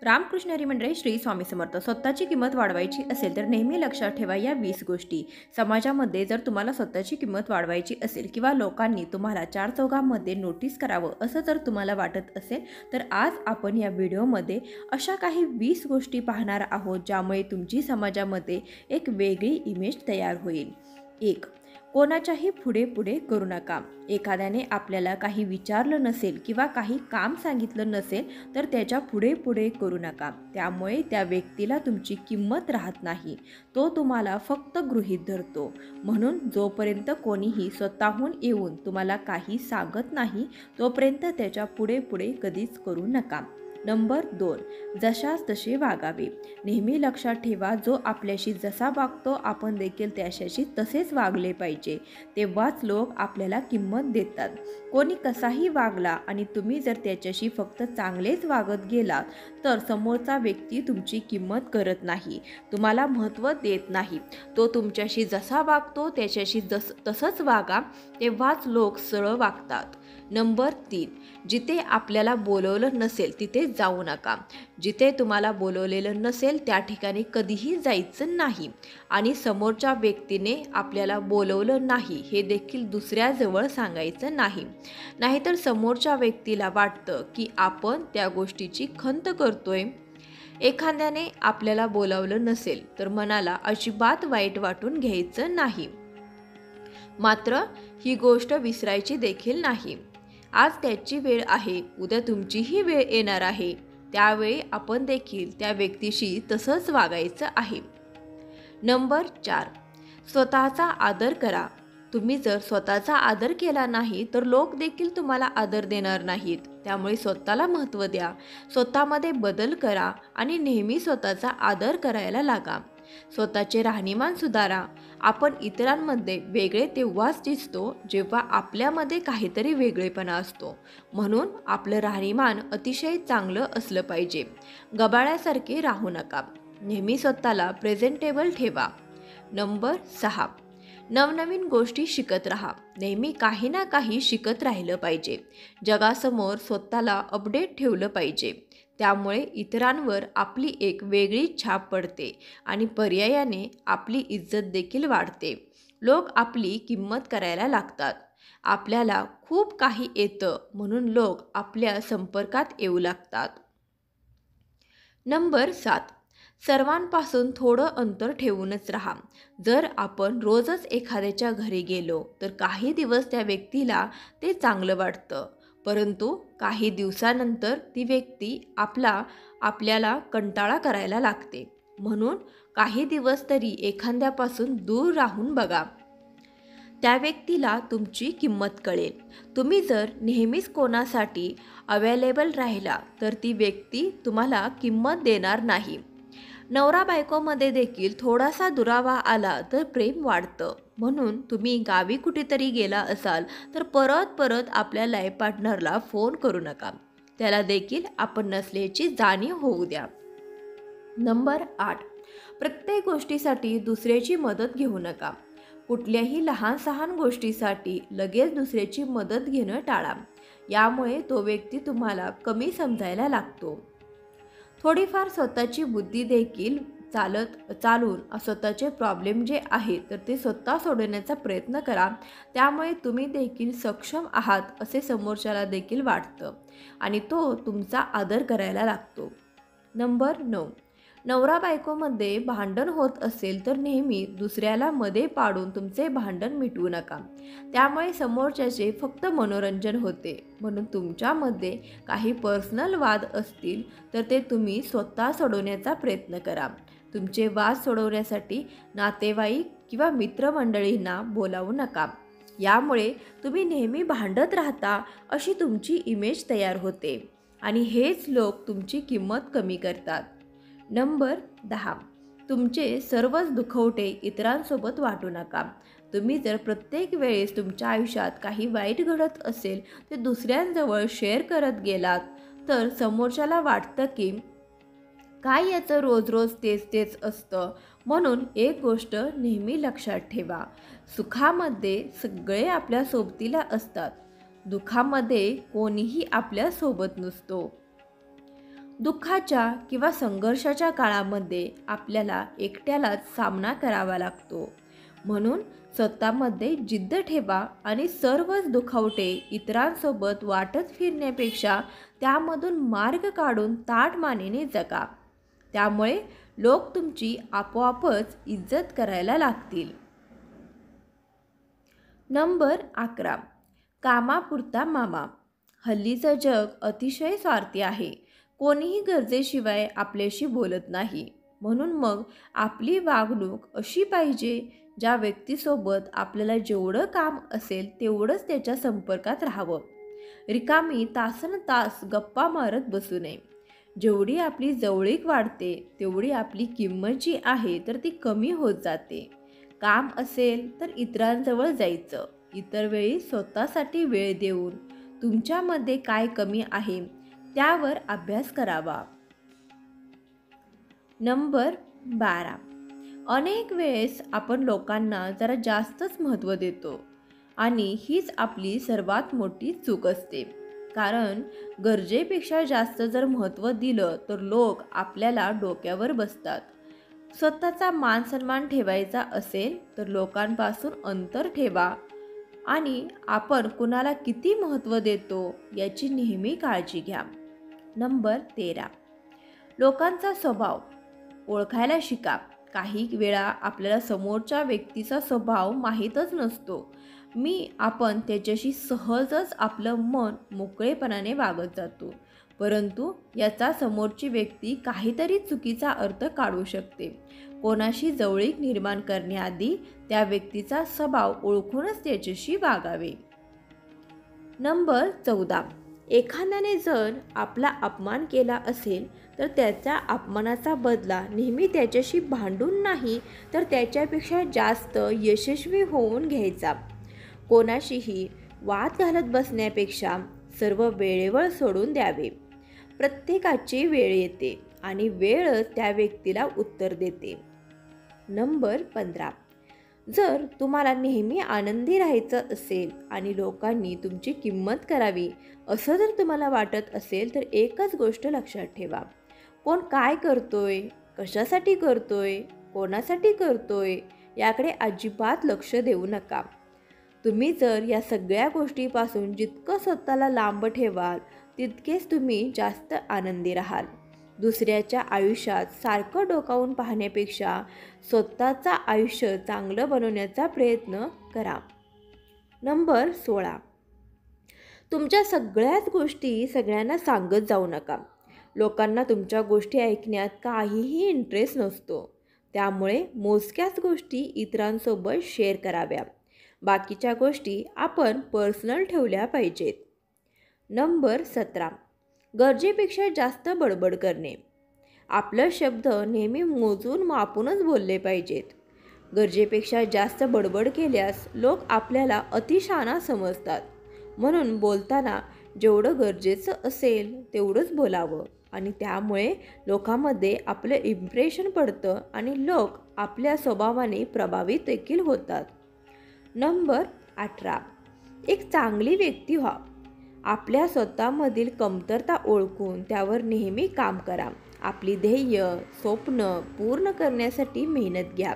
रामकृष्ण हरी मंडळी, श्री स्वामी समर्थ. स्वतःची किंमत वाढवायची असेल तर नेहमी लक्षात ठेवा या 20 गोष्टी. समाजामध्ये जर तुम्हाला स्वतःची किंमत वाढवायची असेल किंवा लोकांनी तुम्हाला चार चौघांमध्ये नोटीस करावं असं जर तुम्हाला वाटत असेल तर आज आपण या व्हिडिओमध्ये अशा काही 20 गोष्टी पाहणार आहोत ज्यामुळे तुमची समाजामध्ये एक वेगळी इमेज तयार होईल. 1. कोणाच्याही पुढे पुढे करू नका. एखाद्याने आपल्याला काही विचारलं नसेल किंवा काही काम सांगितलं नसेल तर त्याच्या पुढे पुढे करू नका. त्यामुळे त्या व्यक्तीला तुमची किंमत राहत नाही, तो तुम्हाला फक्त गृहीत धरतो. म्हणून जोपर्यंत कोणीही स्वतःहून येऊन तुम्हाला काही सांगत नाही तोपर्यंत त्याच्या पुढे पुढे कधीच करू नका. नंबर 2. जशास तसे वागावे. नेहमी लक्षात ठेवा, जो आपल्याशी जसा वागतो आपण देखील त्याच्याशी तसेच वागले पाहिजे. तेव्हाच लोक आपल्याला किंमत देतात. कोणी कसाही वागला आणि तुम्ही जर त्याच्याशी फक्त चांगलेच वागत गेलात तर समोरचा व्यक्ती तुमची किंमत करत नाही, तुम्हाला महत्त्व देत नाही. तो तुमच्याशी जसा वागतो त्याच्याशी तसंच वागा, तेव्हाच लोक सरळ वागतात. नंबर 3. जिथे आपल्याला बोलवलं नसेल तिथे जाऊ नका. जिथे तुम्हाला बोलवलेलं नसेल त्या ठिकाणी कधीही जायचं नाही. आणि समोरच्या व्यक्तीने आपल्याला बोलवलं नाही हे देखील दुसऱ्याजवळ सांगायचं नाही. नाहीतर समोरच्या व्यक्तीला वाटतं की आपण त्या गोष्टीची खंत करतोय. एखाद्याने आपल्याला बोलावलं नसेल तर मनाला अजिबात वाईट वाटून घ्यायचं नाही. मात्र ही गोष्ट विसरायची देखील नाही. आज त्याची वेळ आहे, उद्या तुमचीही वेळ येणार आहे. त्यावेळी आपण देखील त्या व्यक्तीशी तसंच वागायचं आहे. नंबर 4. स्वतःचा आदर करा. तुम्ही जर स्वतःचा आदर केला नाही तर लोक देखील तुम्हाला आदर देणार नाहीत. त्यामुळे स्वतःला महत्त्व द्या, स्वतःमध्ये बदल करा आणि नेहमी स्वतःचा आदर करायला लागा. स्वतःचे राहणीमान सुधारा. आपण इतरांमध्ये वेगळे तेव्हाच दिसतो जेव्हा आपल्यामध्ये काहीतरी वेगळेपणा असतो. म्हणून आपलं राहणीमान अतिशय चांगलं असलं पाहिजे. गबाळ्यासारखे राहू नका. नेहमी स्वतःला प्रेझेंटेबल ठेवा. नंबर 6. नवनवीन गोष्टी शिकत राहा. नेहमी काही ना काही शिकत राहिलं पाहिजे. जगासमोर स्वतःला अपडेट ठेवलं पाहिजे. त्यामुळे इतरांवर आपली एक वेगळी छाप पडते आणि पर्यायाने आपली इज्जत देखील वाढते. लोक आपली किंमत करायला लागतात. आपल्याला खूप काही येतं म्हणून लोक आपल्या संपर्कात येऊ लागतात. नंबर 7. सर्वांपासून थोडं अंतर ठेवूनच राहा. जर आपण रोजच एखाद्याच्या घरी गेलो तर काही दिवस त्या व्यक्तीला ते चांगलं वाटतं, परंतु काही दिवसानंतर ती व्यक्ती आपल्याला कंटाळा करायला लागते. म्हणून काही दिवस तरी एखाद्यापासून दूर राहून बघा. त्या व्यक्तीला तुमची किंमत कळेल. तुम्ही जर नेहमीच कोणासाठी अवेलेबल राहिला तर ती व्यक्ती तुम्हाला किंमत देणार नाही. नवरा बायकोमध्ये देखील थोडासा दुरावा आला तर प्रेम वाढतं. म्हणून तुम्ही गावी कुठेतरी गेला असाल तर परत परत आपल्या लाईफ पार्टनरला फोन करू नका. त्याला देखील आपण नसल्याची जाणीव होऊ द्या. नंबर 8. प्रत्येक गोष्टीसाठी दुसऱ्याची मदत घेऊ नका. कुठल्याही लहान सहान गोष्टीसाठी लगेच दुसऱ्याची मदत घेणं टाळा. यामुळे तो व्यक्ती तुम्हाला कमी समजायला लागतो. थोडीफार स्वतःची बुद्धी देखील चालून स्वतःचे प्रॉब्लेम जे आहेत तर ते स्वतः सोडवण्याचा प्रयत्न करा. त्यामुळे तुम्ही देखील सक्षम आहात असे समोरच्याला देखील वाटतं आणि तो तुमचा आदर करायला लागतो. नंबर 9. नवरा बायकोमध्ये भांडण होत असेल तर नेहमी दुसऱ्याला मध्ये पाडून तुमचे भांडण मिटवू नका. त्यामुळे समोरच्याचे फक्त मनोरंजन होते. म्हणून तुमच्यामध्ये काही पर्सनल वाद असतील तर ते तुम्ही स्वतः सोडवण्याचा प्रयत्न करा. तुमचे वाद सोडवण्यासाठी नातेवाईक किंवा मित्रमंडळींना बोलावू नका. यामुळे तुम्ही नेहमी भांडत राहता अशी तुमची इमेज तयार होते आणि हेच लोक तुमची किंमत कमी करतात. नंबर 10. तुमचे सर्वच दुखवटे इतरांसोबत वाटू नका. तुम्ही जर प्रत्येक वेळेस तुमच्या आयुष्यात काही वाईट घडत असेल ते दुसऱ्यांजवळ शेअर करत गेलात तर समोरच्याला वाटतं की काय याचं रोज रोज तेच असतं. म्हणून एक गोष्ट नेहमी लक्षात ठेवा, सुखामध्ये सगळे आपल्या सोबतीला असतात, दुःखामध्ये कोणीही आपल्या सोबत नसतो. दुःखाच्या किंवा संघर्षाच्या काळामध्ये आपल्याला एकट्यालाच सामना करावा लागतो. म्हणून स्वतःमध्ये जिद्द ठेवा आणि सर्वच दुखावटे इतरांसोबत वाटत फिरण्यापेक्षा त्यामधून मार्ग काढून ताठमानेने जगा. त्यामुळे लोक तुमची आपोआपच इज्जत करायला लागतील. नंबर 11. कामापुरता मामा. हल्लीचं जग अतिशय स्वार्थी आहे. कोणीही गरजेशिवाय आपल्याशी बोलत नाही. म्हणून मग आपली वागणूक अशी पाहिजे, ज्या व्यक्तीसोबत आपल्याला जेवढं काम असेल तेवढंच त्याच्या संपर्कात राहावं. रिकामी तासनतास गप्पा मारत बसू नये. जेवढी आपली जवळीक वाढते तेवढी आपली किंमत जी आहे तर ती कमी होत जाते. काम असेल तर इतरांजवळ जायचं. इतर वेळी स्वतःसाठी वेळ देऊन तुमच्यामध्ये काय कमी आहे त्यावर अभ्यास करावा. नंबर 12. अनेक वेळेस आपण लोकांना जरा जास्तच महत्त्व देतो आणि हीच आपली सर्वात मोठी चूक असते. कारण गरजेपेक्षा जास्त जर महत्त्व दिलं तर लोक आपल्याला डोक्यावर बसतात. स्वतःचा मानसन्मान ठेवायचा असेल तर लोकांपासून अंतर ठेवा आणि आपण कुणाला किती महत्त्व देतो याची नेहमी काळजी घ्या. नंबर 13. लोकांचा स्वभाव ओळखायला शिका. काही वेळा आपल्याला समोरच्या व्यक्तीचा स्वभाव माहीतच नसतो. आपण त्याच्याशी सहजच आपलं मन मोकळेपणाने वागत जातो. परंतु याचा समोरची व्यक्ती काहीतरी चुकीचा अर्थ काढू शकते. कोणाशी जवळीक निर्माण करण्याआधी त्या व्यक्तीचा स्वभाव ओळखूनच त्याच्याशी वागावे. नंबर 14. एखाद्याने जर आपला अपमान केला असेल तर त्याच्या अपमानाचा बदला नेहमी त्याच्याशी भांडून नाही तर त्याच्यापेक्षा जास्त यशस्वी होऊन घ्यायचा. कोणाशीही वाद घालत बसण्यापेक्षा सर्व वेळेवर सोडून द्यावे. प्रत्येकाची वेळ येते आणि वेळच त्या व्यक्तीला उत्तर देते. नंबर 15. जर तुम्हाला नेहमी आनंदी राहायचं असेल आणि लोकांनी तुमची किंमत करावी असं जर तुम्हाला वाटत असेल तर एकच गोष्ट लक्षात ठेवा. कोण काय करतोय, कशासाठी करतोय, कोणासाठी करतोय याकडे अजिबात लक्ष देऊ नका. तुम्ही जर या सगळ्या गोष्टीपासून जितकं स्वतःला लांब ठेवाल तितकेच तुम्ही जास्त आनंदी राहाल. दुसऱ्याच्या आयुष्यात सारखं डोकावून पाहण्यापेक्षा स्वतःचं आयुष्य चांगलं बनवण्याचा प्रयत्न करा. नंबर 16. तुमच्या सगळ्याच गोष्टी सगळ्यांना सांगत जाऊ नका. लोकांना तुमच्या गोष्टी ऐकण्यात काहीही इंटरेस्ट नसतो. त्यामुळे मोजक्याच गोष्टी इतरांसोबत शेअर कराव्या. बाकीच्या गोष्टी आपण पर्सनल ठेवल्या पाहिजेत. नंबर 17. गरजेपेक्षा जास्त बडबड करणे. आपलं शब्द नेहमी मोजून मापूनच बोलले पाहिजेत. गरजेपेक्षा जास्त बडबड केल्यास लोक आपल्याला अतिशहाणा समजतात. म्हणून बोलताना जेवढं गरजेचं असेल तेवढंच बोलावं आणि त्यामुळे लोकांमध्ये आपलं इम्प्रेशन पडतं आणि लोक आपल्या स्वभावाने प्रभावित देखील होतात. नंबर 18. एक चांगली व्यक्ती व्हा. आपल्या स्वतःमधील कमतरता ओळखून त्यावर नेहमी काम करा. आपली ध्येय, स्वप्न पूर्ण करण्यासाठी मेहनत घ्या.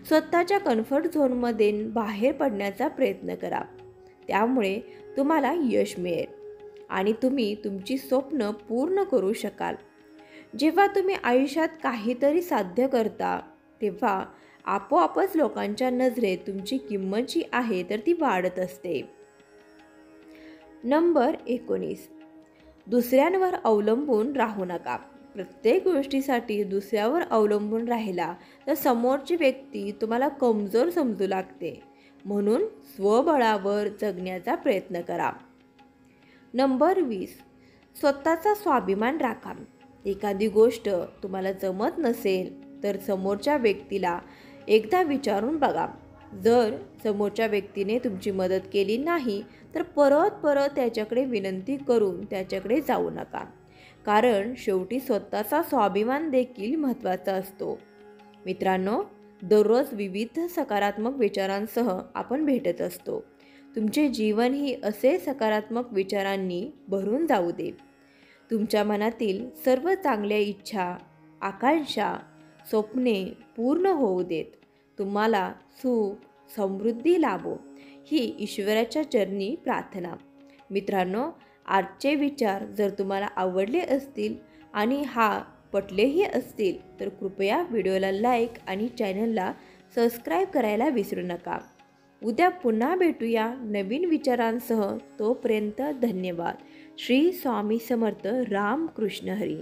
स्वतःच्या कम्फर्ट झोनमध्ये बाहेर पडण्याचा प्रयत्न करा. त्यामुळे तुम्हाला यश मिळेल आणि तुम्ही तुमची स्वप्न पूर्ण करू शकाल. जेव्हा तुम्ही आयुष्यात काहीतरी साध्य करता तेव्हा आपोआपच लोकांच्या नजरेत तुमची किंमत जी आहे तर ती वाढत असते. नंबर 19. दुसऱ्यांवर अवलंबून राहू नका. प्रत्येक गोष्टीसाठी दुसऱ्यावर अवलंबून राहिला तर समोरची व्यक्ती तुम्हाला कमजोर समजू लागते. म्हणून स्वबळावर जगण्याचा प्रयत्न करा. नंबर 20. स्वतःचा स्वाभिमान राखा. एखादी गोष्ट तुम्हाला जमत नसेल तर समोरच्या व्यक्तीला एकदा विचारून बघा. जर समोरच्या व्यक्तीने तुमची मदत केली नाही तर परत त्याच्याकडे विनंती करून त्याच्याकडे जाऊ नका. कारण शेवटी स्वतःचा स्वाभिमान देखील महत्त्वाचा असतो. मित्रांनो, दररोज विविध सकारात्मक विचारांसह आपण भेटत असतो. तुमचे जीवनही असे सकारात्मक विचारांनी भरून जाऊ दे. तुमच्या मनातील सर्व चांगल्या इच्छा, आकांक्षा, स्वप्ने पूर्ण होऊ देत. तुम्हाला सुख, समृद्धी लाभो ही ईश्वराच्या चरणी प्रार्थना. मित्रांनो, आजचे विचार जर तुम्हाला आवडले असतील आणि पटलेही असतील तर कृपया व्हिडिओला लाईक आणि चॅनलला सबस्क्राईब करायला विसरू नका. उद्या पुन्हा भेटूया नवीन विचारांसह. तोपर्यंत धन्यवाद. श्री स्वामी समर्थ. राम कृष्ण हरी.